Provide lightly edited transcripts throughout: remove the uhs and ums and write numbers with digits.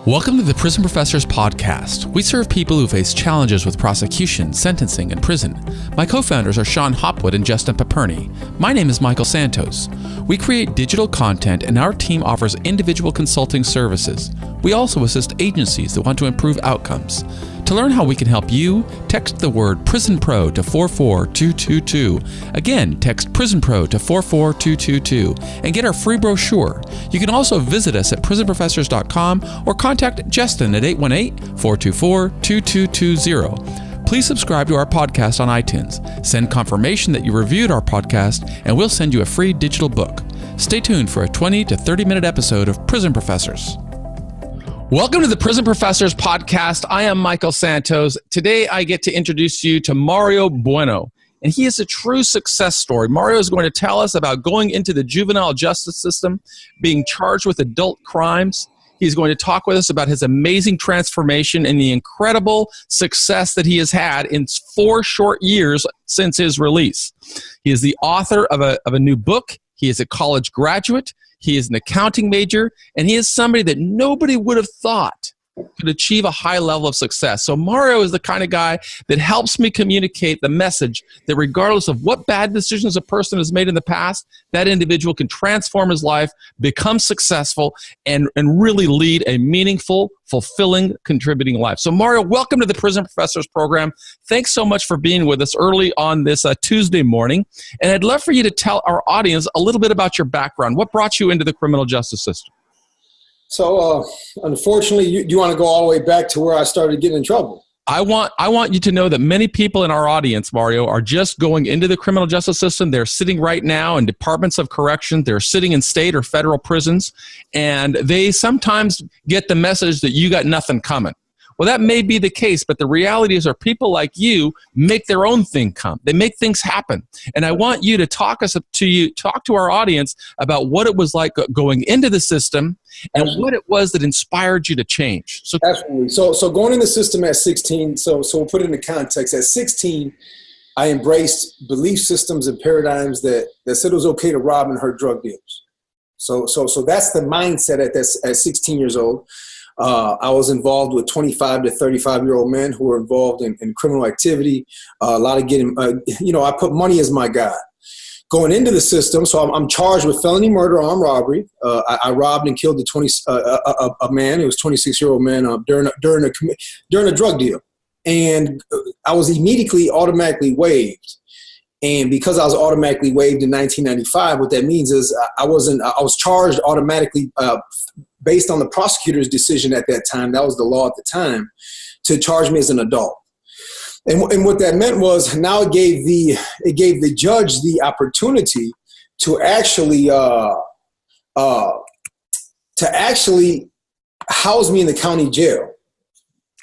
Welcome to the Prison Professors Podcast. We serve people who face challenges with prosecution, sentencing, and prison. My co-founders are Sean Hopwood and Justin Paperny. My name is Michael Santos. We create digital content and our team offers individual consulting services. We also assist agencies that want to improve outcomes. To learn how we can help you, text the word PrisonPro to 44222. Again, text PrisonPro to 44222 and get our free brochure. You can also visit us at prisonprofessors.com or contact Justin at 818-424-2220. Please subscribe to our podcast on iTunes. Send confirmation that you reviewed our podcast and we'll send you a free digital book. Stay tuned for a 20 to 30-minute episode of Prison Professors. Welcome to the Prison Professors Podcast. I am Michael Santos. Today, I get to introduce you to Mario Bueno, and he is a true success story. Mario is going to tell us about going into the juvenile justice system, being charged with adult crimes. He's going to talk with us about his amazing transformation and the incredible success that he has had in 4 short years since his release. He is the author of a new book. He is a college graduate. He is an accounting major, and he is somebody that nobody would have thought could achieve a high level of success. So Mario is the kind of guy that helps me communicate the message that regardless of what bad decisions a person has made in the past, that individual can transform his life, become successful, and really lead a meaningful, fulfilling, contributing life. So Mario, welcome to the Prison Professors program. Thanks so much for being with us early on this Tuesday morning. And I'd love for you to tell our audience a little bit about your background. What brought you into the criminal justice system? So, unfortunately, you want to go all the way back to where I started getting in trouble. I want you to know that many people in our audience, Mario, are just going into the criminal justice system. They're sitting right now in departments of correction. They're sitting in state or federal prisons, and they sometimes get the message that you got nothing coming. Well, that may be the case, but the reality is people like you make their own thing come. They make things happen. And I want you to talk to our audience about what it was like going into the system and what it was that inspired you to change. So, absolutely. So going in the system at 16, so we'll put it into context. At 16, I embraced belief systems and paradigms that said it was okay to rob and hurt drug dealers. So that's the mindset at 16 years old. I was involved with 25 to 35-year-old men who were involved in criminal activity. A lot of getting, I put money as my God. Going into the system, so I'm charged with felony murder, armed robbery. I robbed and killed a man. It was a 26-year-old man during a drug deal, and I was immediately automatically waived. And because I was automatically waived in 1995, what that means is I was charged automatically based on the prosecutor's decision at that time. That was the law at the time, to charge me as an adult. And what that meant was now it gave the judge the opportunity to actually house me in the county jail.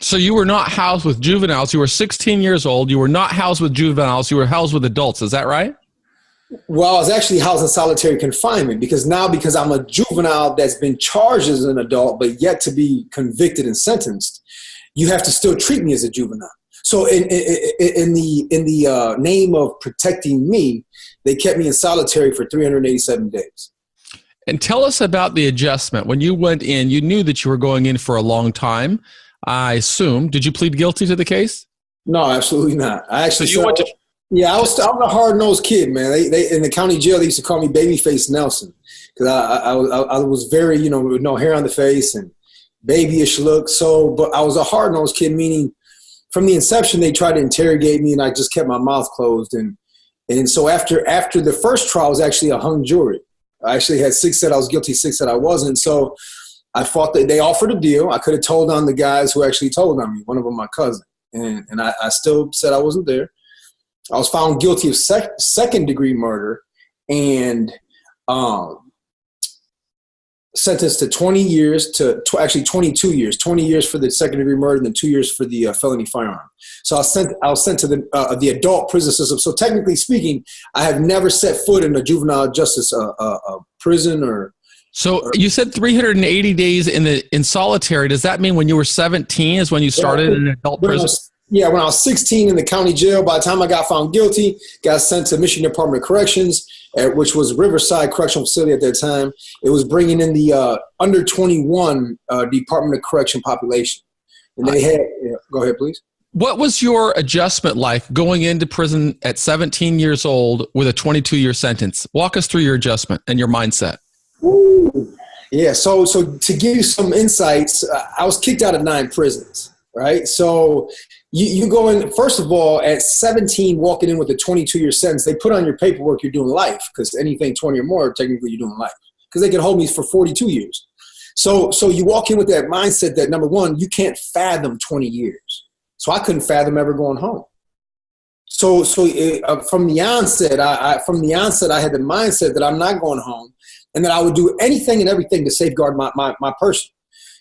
So you were not housed with juveniles. You were 16 years old. You were not housed with juveniles. You were housed with adults. Is that right? Well, I was actually housed in solitary confinement because I'm a juvenile that's been charged as an adult, but yet to be convicted and sentenced, you have to still treat me as a juvenile. So in the name of protecting me, they kept me in solitary for 387 days. And tell us about the adjustment. When you went in, you knew that you were going in for a long time, I assume. Did you plead guilty to the case? No, absolutely not. I actually I was a hard-nosed kid, man. They in the county jail, they used to call me Babyface Nelson because I was very, with no hair on the face and babyish look. So, but I was a hard-nosed kid, meaning from the inception, they tried to interrogate me and I just kept my mouth closed. And so after the first trial was actually a hung jury. I actually had 6 said I was guilty, 6 said I wasn't. So I fought that they offered a deal. I could have told on the guys who actually told on me, one of them my cousin. And I still said I wasn't there. I was found guilty of second-degree murder and sentenced to 20 years to actually 22 years, 20 years for the second-degree murder and then 2 years for the felony firearm. So I was sent to the adult prison system. So technically speaking, I have never set foot in a juvenile justice prison or. So you said 380 days in solitary. Does that mean when you were 17 is when you started in an adult prison? When I was 16 in the county jail, by the time I got found guilty, got sent to Michigan Department of Corrections, which was Riverside Correctional Facility at that time. It was bringing in the under 21 Department of Correction population. And they had, go ahead, please. What was your adjustment like going into prison at 17 years old with a 22-year sentence? Walk us through your adjustment and your mindset. Ooh. Yeah, so to give you some insights, I was kicked out of 9 prisons, right? So you go in, first of all, at 17, walking in with a 22-year sentence, they put on your paperwork you're doing life, because anything 20 or more, technically you're doing life, because they can hold me for 42 years. So you walk in with that mindset that, number one, you can't fathom 20 years. So I couldn't fathom ever going home. So from the onset, I had the mindset that I'm not going home, and that I would do anything and everything to safeguard my person.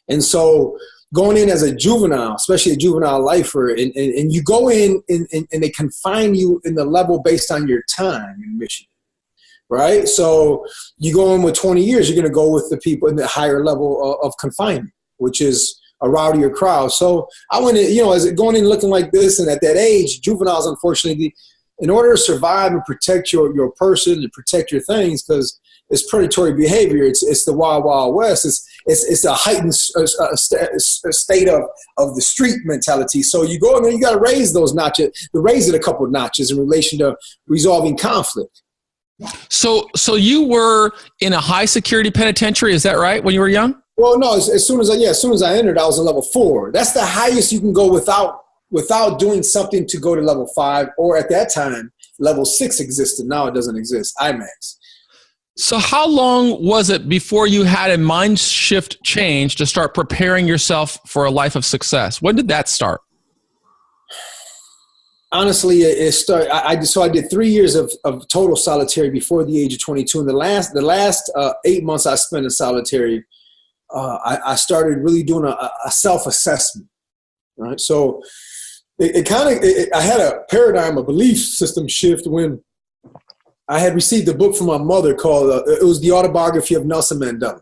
And so going in as a juvenile, especially a juvenile lifer, and you go in and they confine you in the level based on your time in Michigan, right? So you go in with 20 years, you're going to go with the people in the higher level of confinement, which is a rowdier crowd. So I went in, as going in looking like this, and at that age, juveniles, unfortunately, in order to survive and protect your person and protect your things, because it's predatory behavior. It's the wild, wild west. It's a heightened state of the street mentality. So you go in there, you got to raise those notches, raise it a couple of notches in relation to resolving conflict. So you were in a high security penitentiary, is that right, when you were young? Well, no. As soon as I entered, I was in level 4. That's the highest you can go without doing something to go to level 5, or at that time, level 6 existed. Now it doesn't exist. IMAX. So how long was it before you had a mind shift change to start preparing yourself for a life of success? When did that start? Honestly, it started. I did 3 years of total solitary before the age of 22. And the last 8 months I spent in solitary, I started really doing a self-assessment. Right. So I had a paradigm, a belief system shift when I had received a book from my mother called, it was the autobiography of Nelson Mandela.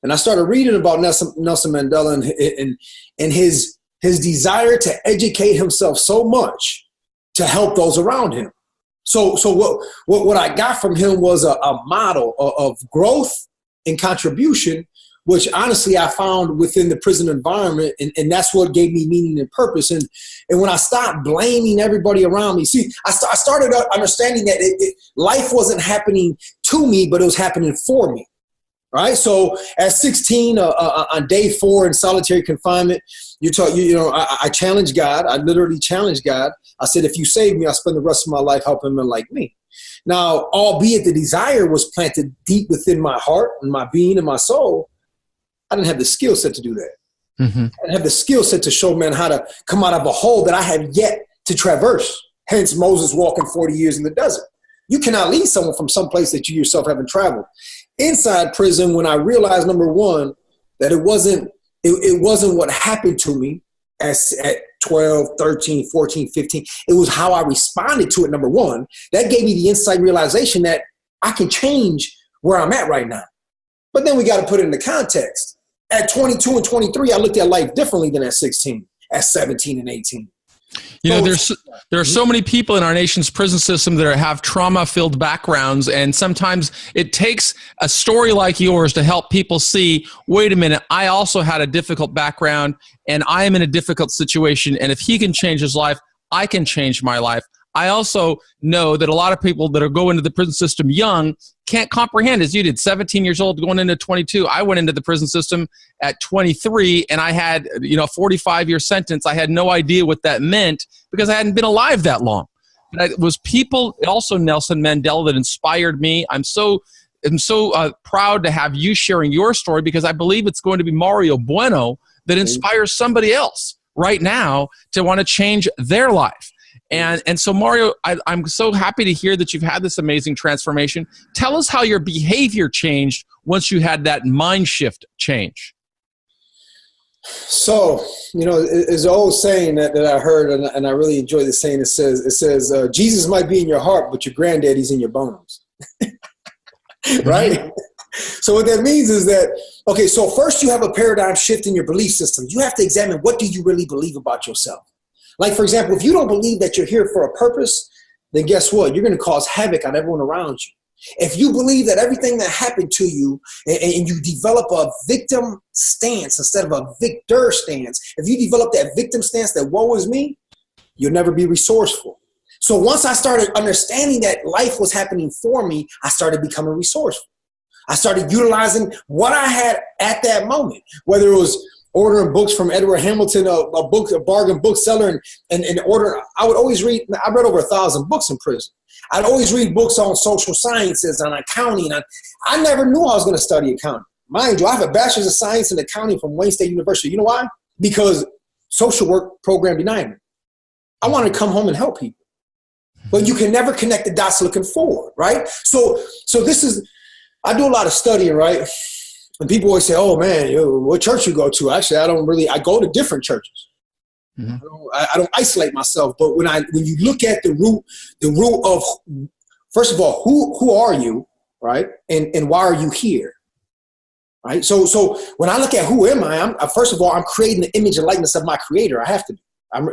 And I started reading about Nelson Mandela and his desire to educate himself so much to help those around him. So what I got from him was a model of growth and contribution, which honestly I found within the prison environment, and that's what gave me meaning and purpose. And when I stopped blaming everybody around me, see, I started understanding that life wasn't happening to me, but it was happening for me, right? So at 16, on day 4 in solitary confinement, I challenged God. I literally challenged God. I said, if you save me, I'll spend the rest of my life helping men like me. Now, albeit the desire was planted deep within my heart and my being and my soul, I didn't have the skill set to do that. Mm-hmm. I didn't have the skill set to show men how to come out of a hole that I have yet to traverse. Hence Moses walking 40 years in the desert. You cannot lead someone from some place that you yourself haven't traveled. Inside prison, when I realized, number one, that it wasn't what happened to me at 12, 13, 14, 15. It was how I responded to it, number one. That gave me the insight and realization that I can change where I'm at right now. But then we got to put it into context. At 22 and 23, I looked at life differently than at 16, at 17 and 18. There are so many people in our nation's prison system that have trauma-filled backgrounds, and sometimes it takes a story like yours to help people see, wait a minute, I also had a difficult background, and I am in a difficult situation, and if he can change his life, I can change my life. I also know that a lot of people that are going into the prison system young can't comprehend, as you did, 17 years old going into 22. I went into the prison system at 23 and I had, a 45-year sentence. I had no idea what that meant because I hadn't been alive that long. But it was people, also Nelson Mandela, that inspired me. I'm so proud to have you sharing your story, because I believe it's going to be Mario Bueno that inspires somebody else right now to want to change their life. And so, Mario, I'm so happy to hear that you've had this amazing transformation. Tell us how your behavior changed once you had that mind shift change. So, there's an old saying that I heard, and I really enjoy the saying. It says, Jesus might be in your heart, but your granddaddy's in your bones. Right? So what that means is that, okay, so first you have a paradigm shift in your belief system. You have to examine, what do you really believe about yourself? Like, for example, if you don't believe that you're here for a purpose, then guess what? You're going to cause havoc on everyone around you. If you believe that everything that happened to you and you develop a victim stance instead of a victor stance, if you develop that victim stance that woe is me, you'll never be resourceful. So once I started understanding that life was happening for me, I started becoming resourceful. I started utilizing what I had at that moment, whether it was ordering books from Edward Hamilton, a bargain bookseller, and order. I would always read. I read over 1,000 books in prison. I'd always read books on social sciences, on accounting. I never knew I was going to study accounting. Mind you, I have a bachelor's of science in accounting from Wayne State University. You know why? Because social work program denied me. I wanted to come home and help people. But you can never connect the dots looking forward, right? So this is, I do a lot of studying, right? And people always say, oh man, what church you go to? Actually, I go to different churches. Mm-hmm. I don't isolate myself. But when you look at the root of, first of all, who are you, right? And why are you here? Right? So when I look at who am I, first of all, I'm creating the image and likeness of my creator. I have to be.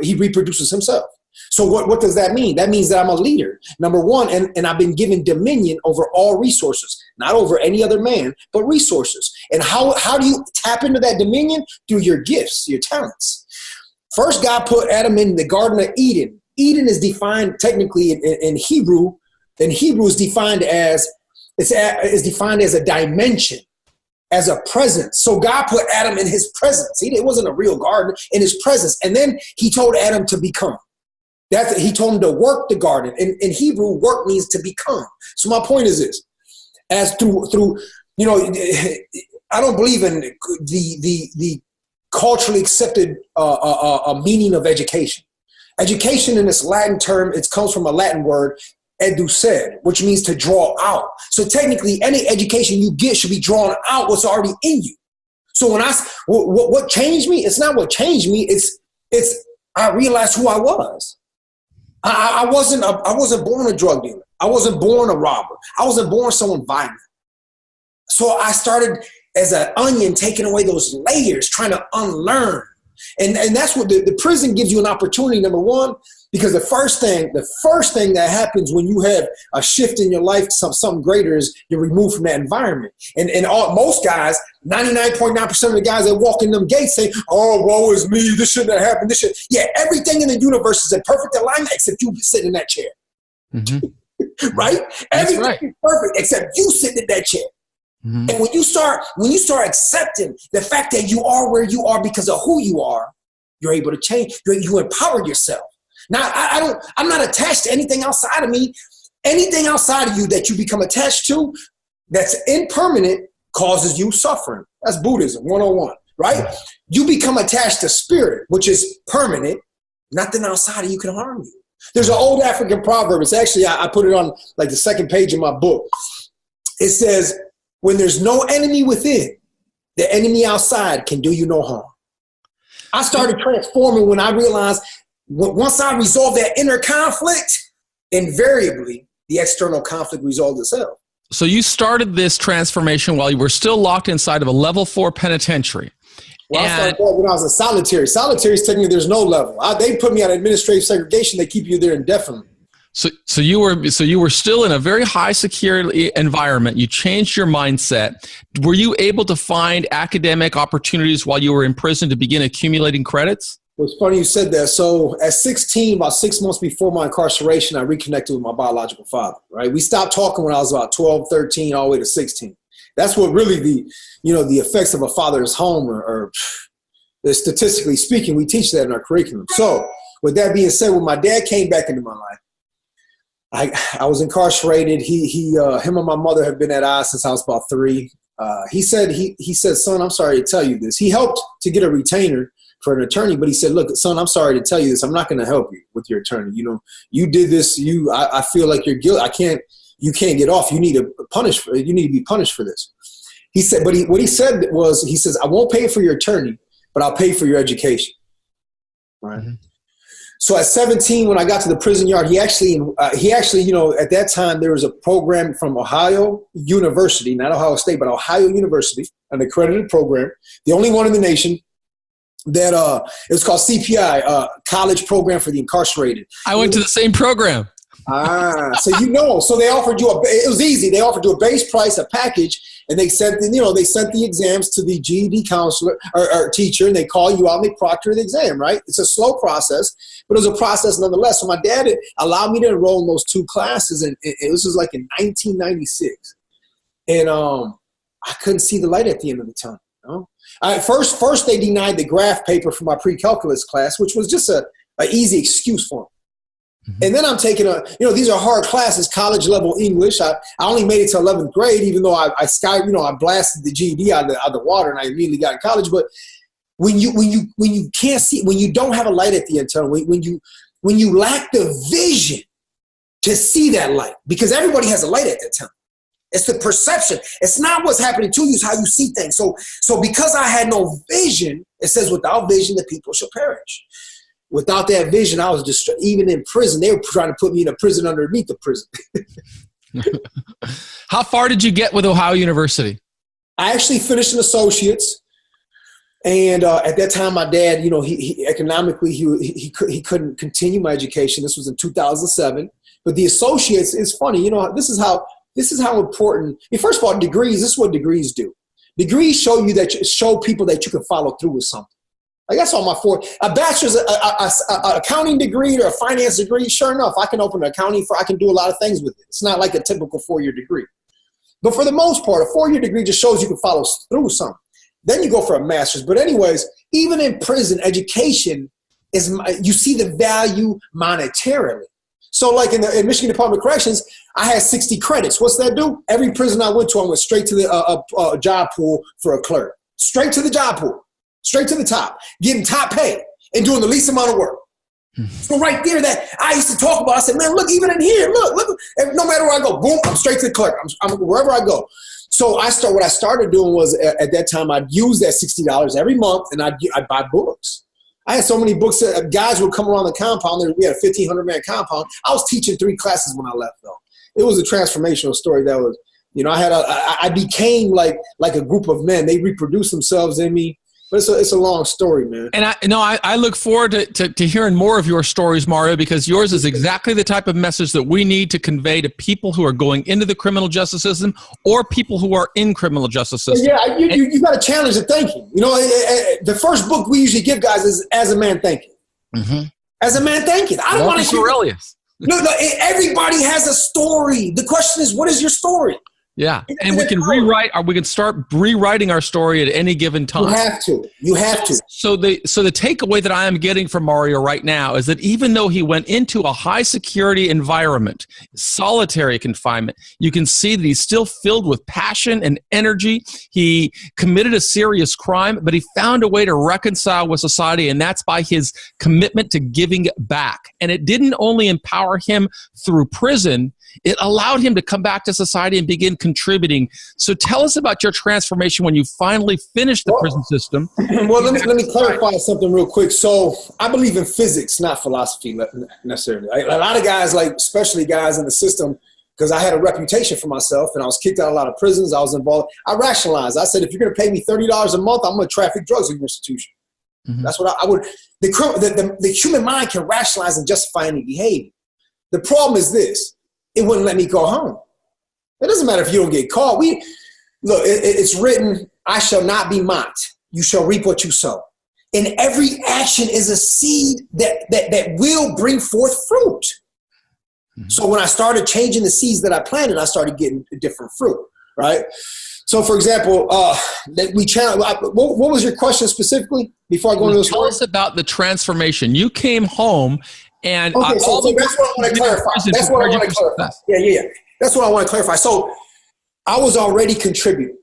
He reproduces himself. So what does that mean? That means that I'm a leader, number one, and I've been given dominion over all resources, not over any other man, but resources. And how do you tap into that dominion? Through your gifts, your talents. First, God put Adam in the Garden of Eden. Eden is defined technically in Hebrew. In Hebrew is defined as a dimension, as a presence. So God put Adam in his presence. It wasn't a real garden, in his presence. And then he told Adam to become. He told him to work the garden. In Hebrew, work means to become. So my point is this: as through I don't believe in the culturally accepted meaning of education. Education in its Latin term, it comes from a Latin word, educere, which means to draw out. So technically, any education you get should be drawn out what's already in you. So what changed me? It's not what changed me. It's I realized who I was. I wasn't born a drug dealer. I wasn't born a robber. I wasn't born someone violent. So I started as an onion, taking away those layers, trying to unlearn. And that's what the prison gives you an opportunity, number one, because the first thing that happens when you have a shift in your life to something greater is you're removed from that environment. And most guys, 99.9% of the guys that walk in them gates say, oh, woe is me, this shouldn't have happened. Yeah, everything in the universe is in perfect alignment except you sitting in that chair. Mm-hmm. Right? Everything is perfect except you sitting in that chair. Mm-hmm. And when you start accepting the fact that you are where you are because of who you are, you're able to change. You empower yourself. Now, I'm not attached to anything outside of me. Anything outside of you that you become attached to that's impermanent causes you suffering. That's Buddhism 101, right? You become attached to spirit, which is permanent. Nothing outside of you can harm you. There's an old African proverb. It's actually, I put it on like the second page of my book. It says, when there's no enemy within, the enemy outside can do you no harm. I started transforming when I realized once I resolved that inner conflict, invariably the external conflict resolved itself. So you started this transformation while you were still locked inside of a level 4 penitentiary. Well, I started that when I was in solitary. Solitary is technically there's no level. They put me on administrative segregation. They keep you there indefinitely. So you were still in a very high security environment. You changed your mindset. Were you able to find academic opportunities while you were in prison to begin accumulating credits? Well, it's funny you said that. So at 16, about 6 months before my incarceration, I reconnected with my biological father, right? We stopped talking when I was about 12, 13, all the way to 16. That's what really the effects of a father's home or statistically speaking, we teach that in our curriculum. So with that being said, when my dad came back into my life, I was incarcerated. Him and my mother have been at odds since I was about 3. He said, son, I'm sorry to tell you this. He helped to get a retainer for an attorney, but he said, look, son, I'm sorry to tell you this. I'm not going to help you with your attorney. You did this. I feel like you're guilty. You can't get off. You need to be punished for this. He said, but what he said was, he says, I won't pay for your attorney, but I'll pay for your education. Right. Mm-hmm. So at 17, when I got to the prison yard, he actually, at that time, there was a program from Ohio University, not Ohio State, but Ohio University, an accredited program, the only one in the nation that it was called CPI, College Program for the Incarcerated. I went to the same program. So so they offered you it was easy. They offered you a base price, a package, and they sent the exams to the GED counselor or teacher, and they call you out and they proctor the exam, right? It's a slow process, but it was a process nonetheless. So my dad allowed me to enroll in those 2 classes, and this was like in 1996. And I couldn't see the light at the end of the tunnel. First they denied the graph paper for my pre-calculus class, which was just an easy excuse for them. And then I'm taking these are hard classes, college level English. I only made it to 11th grade, even though I blasted the GED out of the water and I immediately got in college. But when you can't see, when you don't have a light at the end tunnel, when you lack the vision to see that light, because everybody has a light at that tunnel. It's the perception. It's not what's happening to you, it's how you see things. So because I had no vision, it says without vision, the people shall perish. Without that vision, I was just, even in prison, they were trying to put me in a prison underneath the prison. How far did you get with Ohio University? I actually finished an associate's. And at that time, my dad, he economically, he couldn't continue my education. This was in 2007. But the associates is funny. This is how important. First of all, degrees, this is what degrees do. Degrees show people that you can follow through with something. Like that's all my a bachelor's, a accounting degree or a finance degree. Sure enough, I can open an accounting I can do a lot of things with it. It's not like a typical 4-year degree. But for the most part, a 4-year degree just shows you can follow through something. Then you go for a master's. But anyways, even in prison, education you see the value monetarily. So like in Michigan Department of Corrections, I had 60 credits. What's that do? Every prison I went to, I went straight to the job pool for a clerk. Straight to the job pool. Straight to the top, getting top pay and doing the least amount of work. So right there that I used to talk about, I said, man, look, even in here, look, no matter where I go, boom, I'm straight to the clerk. I'm wherever I go. So what I started doing was at that time, I'd use that $60 every month and I'd buy books. I had so many books that guys would come around the compound. We had a 1,500-man compound. I was teaching 3 classes when I left though. It was a transformational story that was, I became like a group of men. They reproduced themselves in me. But it's a long story, man. And I look forward to hearing more of your stories, Mario, because yours is exactly the type of message that we need to convey to people who are going into the criminal justice system or people who are in criminal justice system. Yeah, you got to challenge the thinking. The first book we usually give guys is As a Man Thinking. Mm-hmm. As a Man Thinking. I don't want to Aurelius. No, everybody has a story. The question is, what is your story? Yeah, and we can start rewriting our story at any given time. You have to. So the takeaway that I am getting from Mario right now is that even though he went into a high security environment, solitary confinement, you can see that he's still filled with passion and energy. He committed a serious crime, but he found a way to reconcile with society, and that's by his commitment to giving back. And it didn't only empower him through prison, it allowed him to come back to society and begin contributing. So tell us about your transformation when you finally finished the prison system. Well, let me clarify something real quick. So I believe in physics, not philosophy necessarily. A lot of guys, especially guys in the system, because I had a reputation for myself and I was kicked out of a lot of prisons. I was involved. I rationalized. I said, if you're going to pay me $30 a month, I'm going to traffic drugs in your institution. Mm-hmm. That's what I would. The human mind can rationalize and justify any behavior. The problem is this. It wouldn't let me go home. It doesn't matter if you don't get caught. It's written, I shall not be mocked. You shall reap what you sow. And every action is a seed that will bring forth fruit. Mm-hmm. So when I started changing the seeds that I planted, I started getting different fruit, right? So for example, what was your question specifically before I go into this? Tell us about the transformation. You came home and okay, so that's what I want to clarify. That's what I want to clarify. Yeah. That's what I want to clarify. So I was already contributing.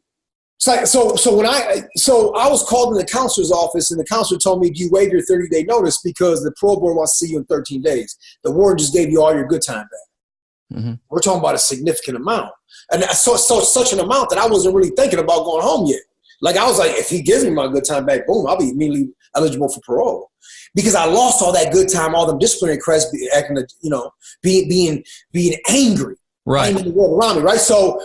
So I was called in the counselor's office, and the counselor told me, "Do you waive your 30-day notice because the parole board wants to see you in 13 days? The warden just gave you all your good time back." Mm-hmm. We're talking about a significant amount, and so such an amount that I wasn't really thinking about going home yet. Like I was like, if he gives me my good time back, boom, I'll be immediately eligible for parole. Because I lost all that good time, all them disciplinary credits, being angry, right, in the world around me, right. So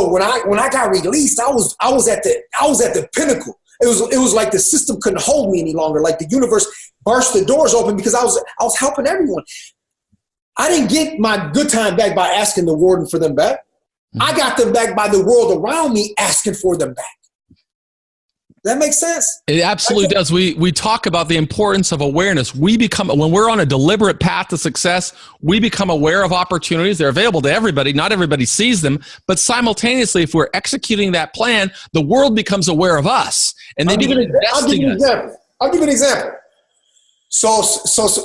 when I got released, I was at the pinnacle. It was like the system couldn't hold me any longer. Like the universe burst the doors open because I was helping everyone. I didn't get my good time back by asking the warden for them back. I got them back by the world around me asking for them back. That makes sense? It absolutely does. We talk about the importance of awareness. When we're on a deliberate path to success, we become aware of opportunities. They're available to everybody. Not everybody sees them. But simultaneously, if we're executing that plan, the world becomes aware of us. And they begin investing in us. I'll give you an example. So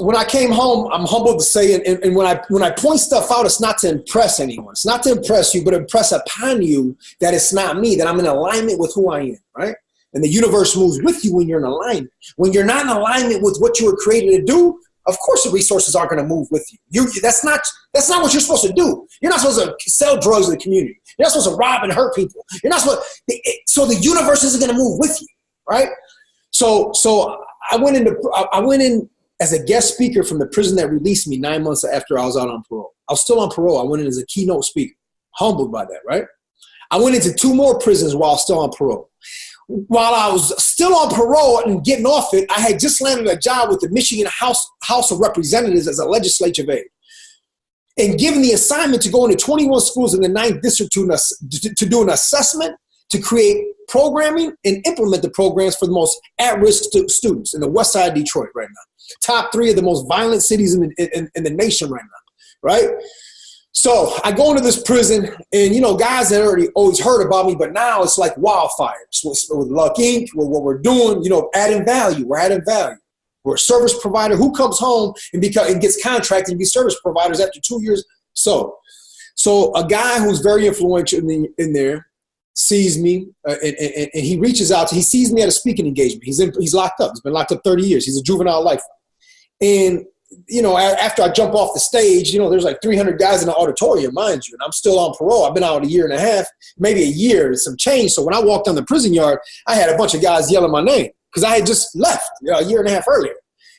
when I came home, I'm humbled to say, and when I point stuff out, it's not to impress anyone. It's not to impress you, but impress upon you that it's not me, that I'm in alignment with who I am, right? And the universe moves with you when you're in alignment. When you're not in alignment with what you were created to do, of course the resources aren't going to move with you. That's not what you're supposed to do. You're not supposed to sell drugs to the community. You're not supposed to rob and hurt people. You're not supposed. So the universe isn't going to move with you, right? So I went in as a guest speaker from the prison that released me 9 months after I was out on parole. I was still on parole. I went in as a keynote speaker. Humbled by that, right? I went into 2 more prisons while still on parole. While I was still on parole and getting off it, I had just landed a job with the Michigan House of Representatives as a legislative aide. And given the assignment to go into 21 schools in the 9th district to do an assessment, to create programming and implement the programs for the most at-risk students in the west side of Detroit right now. Top 3 of the most violent cities in the nation right now, right? So I go into this prison, and, guys had already always heard about me, but now it's like wildfires with Luck Inc., with what we're doing, adding value. We're adding value. We're a service provider who comes home and gets contracted and be service providers after 2 years. So a guy who's very influential in there sees me, and he reaches out. He sees me at a speaking engagement. He's locked up. He's been locked up 30 years. He's a juvenile lifer. And after I jump off the stage, there's like 300 guys in the auditorium, mind you, and I'm still on parole. I've been out 1.5 years, maybe a year and some change. So when I walked down the prison yard, I had a bunch of guys yelling my name because I had just left 1.5 years earlier.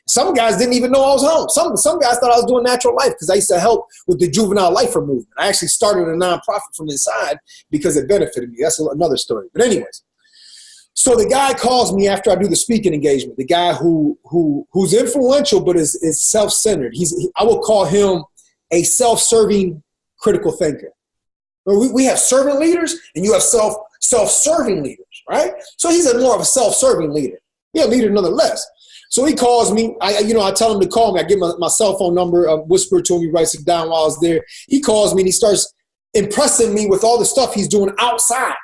Some guys didn't even know I was home. Some guys thought I was doing natural life because I used to help with the juvenile lifer movement. I actually started a nonprofit from inside because it benefited me. That's another story. But anyways, so the guy calls me after I do the speaking engagement, the guy who's influential but is self-centered. I will call him a self-serving critical thinker. We have servant leaders and you have self-serving leaders, right? So he's more of a self-serving leader. Yeah, leader nonetheless. So he calls me. I tell him to call me. I give him my cell phone number, whisper to him. He writes it down while I was there. He calls me and he starts impressing me with all the stuff he's doing outside.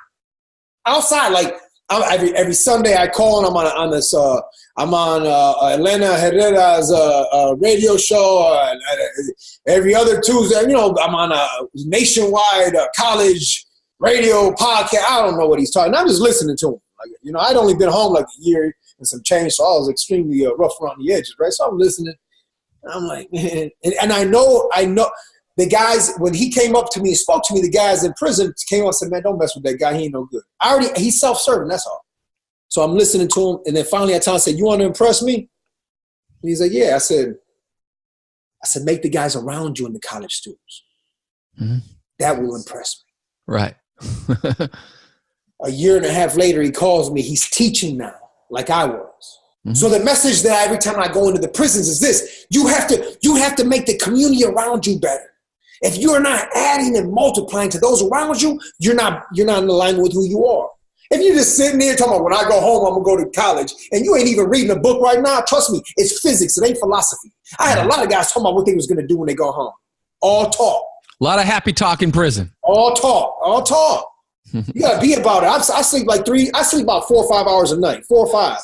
Like every Sunday I call and I'm on Atlanta Herrera's radio show. Every other Tuesday, I'm on a nationwide college radio podcast. I don't know what he's talking. I'm just listening to him. I'd only been home like a year and some change, so I was extremely rough around the edges, right? So I'm listening, and I'm like, man. And I know the guys, when he came up to me and spoke to me, the guys in prison came up and said, man, don't mess with that guy. He ain't no good. He's self-serving, that's all. So I'm listening to him, and then finally I tell him, I said, you want to impress me? And he's like, yeah. I said, make the guys around you and the college students. Mm-hmm. That will impress me. Right. 1.5 years later, he calls me. He's teaching now, like I was. Mm-hmm. So the message that every time I go into the prisons is this: you have to make the community around you better. If you're not adding and multiplying to those around you, you're not in alignment with who you are. If you're just sitting there talking about when I go home, I'm gonna go to college, and you ain't even reading a book right now, trust me, it's physics, it ain't philosophy. I had a lot of guys talking about what they was gonna do when they go home. All talk. A lot of happy talk in prison. All talk. You gotta be about it. I sleep about 4 or 5 hours a night, 4 or 5.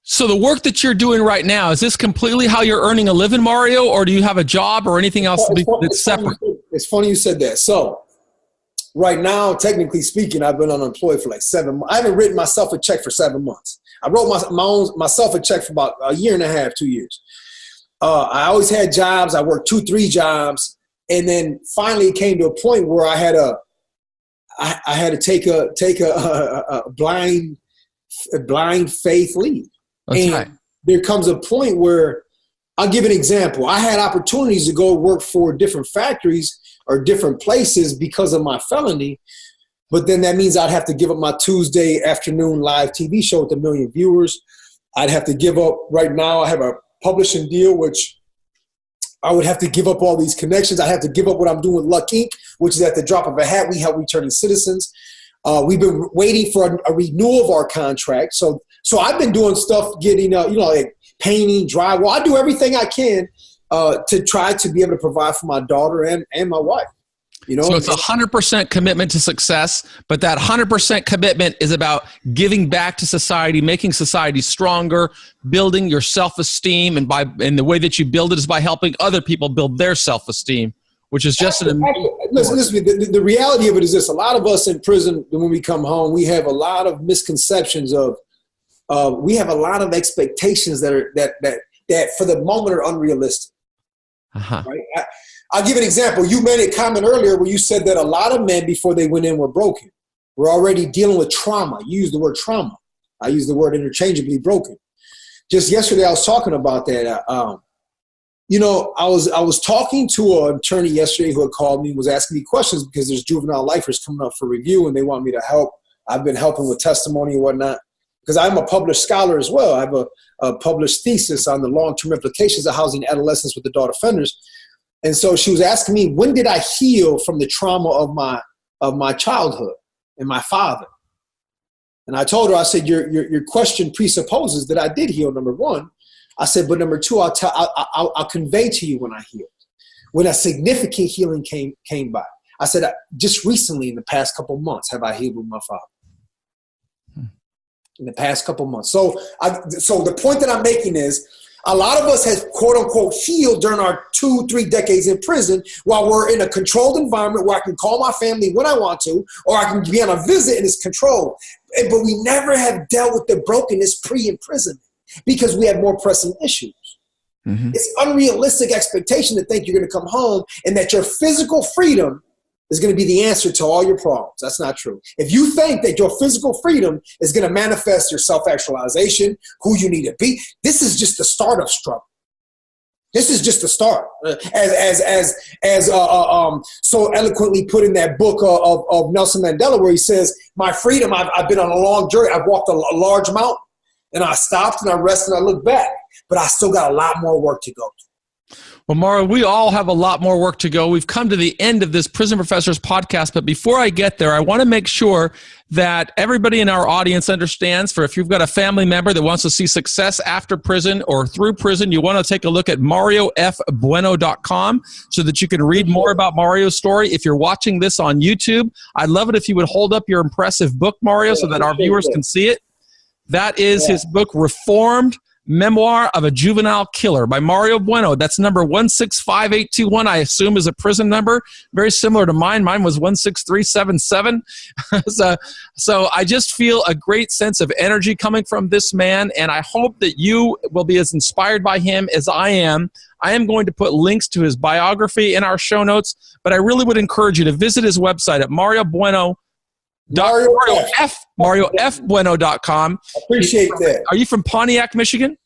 So the work that you're doing right now, is this completely how you're earning a living, Mario, or do you have a job or anything else that's separate? It's funny you said that. So right now, technically speaking, I've been unemployed for like 7 months. I haven't written myself a check for 7 months. I wrote myself a check for about 1.5 years, 2 years. I always had jobs. I worked 2-3 jobs. And then finally it came to a point where I had to take a blind faith lead. That's and right. There comes a point where, I'll give an example. I had opportunities to go work for different factories or different places because of my felony, but then that means I'd have to give up my Tuesday afternoon live TV show with 1 million viewers. I'd have to give up, right now I have a publishing deal, which I would have to give up all these connections. I have to give up what I'm doing with Luck Inc., which is at the drop of a hat. We help returning citizens. We've been waiting for a renewal of our contract. So I've been doing stuff, getting, like painting, drywall. I do everything I can to try to be able to provide for my daughter and my wife. So it's 100% commitment to success, but that 100% commitment is about giving back to society, making society stronger, building your self-esteem, and the way that you build it is by helping other people build their self-esteem, which is just an amazing. Listen, the reality of it is this: a lot of us in prison, when we come home, we have a lot of misconceptions of, we have a lot of expectations that for the moment are unrealistic. Right? I'll give an example. You made a comment earlier where you said that a lot of men, before they went in, were broken. We're already dealing with trauma. You used the word trauma. I use the word interchangeably, broken. Just yesterday, I was talking about that. I was talking to an attorney yesterday who had called me and was asking me questions because there's juvenile lifers coming up for review and they want me to help. I've been helping with testimony and whatnot because I'm a published scholar as well. I have a published thesis on the long-term implications of housing adolescents with adult offenders. And so she was asking me, when did I heal from the trauma of my childhood and my father? And I told her, I said, your question presupposes that I did heal, number one. I said, but number two, I'll convey to you when I healed, when a significant healing came by. I said, just recently in the past couple of months, have I healed with my father? In the past couple of months. So the point that I'm making is, a lot of us have, quote unquote, healed during our 2-3 decades in prison while we're in a controlled environment where I can call my family when I want to, or I can be on a visit and it's controlled. But we never have dealt with the brokenness pre-imprisonment because we have more pressing issues. Mm-hmm. It's unrealistic expectation to think you're going to come home and that your physical freedom is going to be the answer to all your problems. That's not true. If you think that your physical freedom is going to manifest your self-actualization, who you need to be, this is just the start of struggle. This is just the start. As so eloquently put in that book of Nelson Mandela, where he says, my freedom, I've been on a long journey. I've walked a large mountain and I stopped and I rested and I looked back, but I still got a lot more work to go. Well, Mario, we all have a lot more work to go. We've come to the end of this Prison Professors podcast, but before I get there, I want to make sure that everybody in our audience understands, for if you've got a family member that wants to see success after prison or through prison, you want to take a look at mariofbueno.com so that you can read more about Mario's story. If you're watching this on YouTube, I'd love it if you would hold up your impressive book, Mario, so that our viewers can see it. That is his book, Reformed Memoir of a Juvenile Killer by Mario Bueno. That's number 165821, I assume is a prison number. Very similar to mine. Mine was 16377. So I just feel a great sense of energy coming from this man, and I hope that you will be as inspired by him as I am. I am going to put links to his biography in our show notes, but I really would encourage you to visit his website at mariofbueno.com. Appreciate that. Are you from Pontiac, Michigan?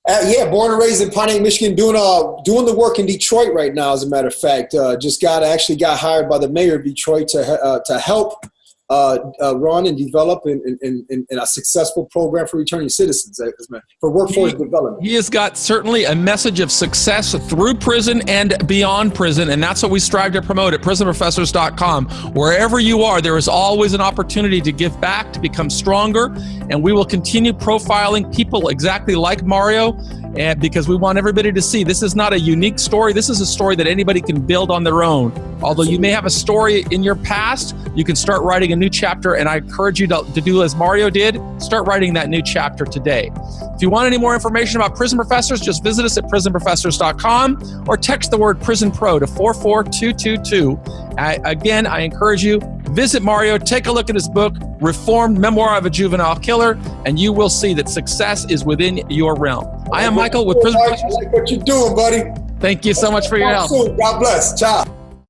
Yeah, born and raised in Pontiac, Michigan, doing the work in Detroit right now, as a matter of fact. Just got hired by the mayor of Detroit to help run and develop in a successful program for returning citizens, for workforce development. He has got certainly a message of success through prison and beyond prison, and that's what we strive to promote at prisonprofessors.com. Wherever you are, there is always an opportunity to give back, to become stronger, and we will continue profiling people exactly like Mario, and because we want everybody to see this is not a unique story. This is a story that anybody can build on their own. Although you may have a story in your past, you can start writing a new chapter, and I encourage you to do as Mario did. Start writing that new chapter today. If you want any more information about Prison Professors, just visit us at prisonprofessors.com or text the word Prison Pro to 44222. Again, I encourage you, visit Mario, take a look at his book, Reformed Memoir of a Juvenile Killer, and you will see that success is within your realm. I am Michael with Prison Professors. I like what you're doing, buddy. Thank you so much for your help. God bless. Ciao.